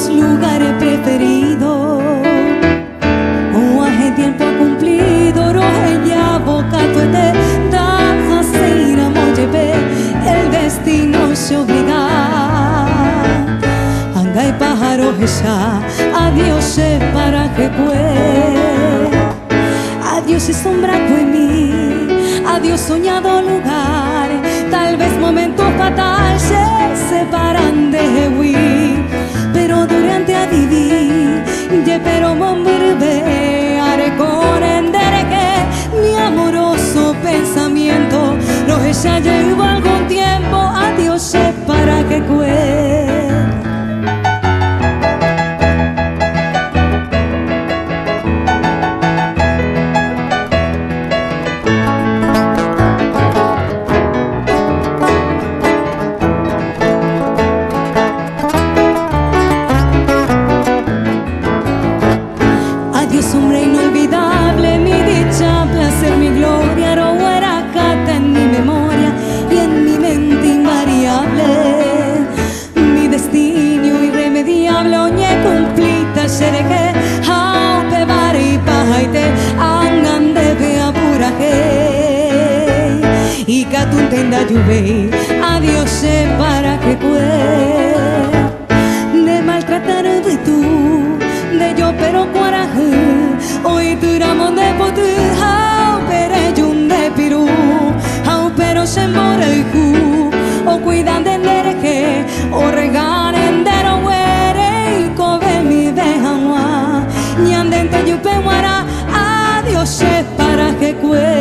tus lugares preferidos. O hace tiempo cumplido, roja boca tu te da sin amor lleve el destino se obliga. Anga y pájaro esa, adiós para que pueda. Adiós es sombra en mí, adiós soñado lugar. Tal vez momentos fatales se separan de huir, pero durante a vivir, ye pero volver a recordar que mi amoroso pensamiento lo ya llevo algún tiempo. Adiós para que cuente. Adiós, hombre inolvidable, mi dicha, placer, mi gloria, roera cata en mi memoria y en mi mente invariable. Mi destino irremediable, oñe cumplita, seré hau pevare y pajaite, angan debe apuraje. Y catun tenda lluve, adiós para que pueda. De maltratar de tú, de yo pero coraje, hoy duramos de potu, hau pero yun de piru, hau pero se more ju, o cuidan de nereje, o regaren de no huere, y cobe mi bejanwa, y anden te yupe guara, adiós para que cue.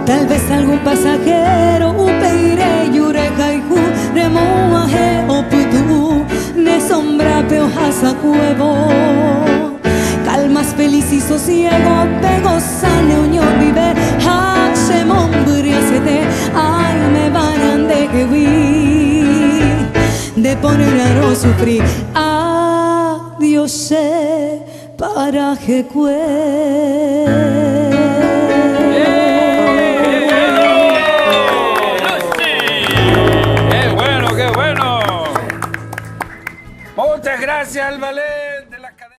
Tal vez algún pasajero upeire yureja y ju remoaje o putu de sombra peojasa cuevo. Calmas feliz y sosiego pego sane unión vive haxe momburiasete ay me vayan de que vi de poner a no sufrir. Adiós para que cue. Muchas gracias, Albalé.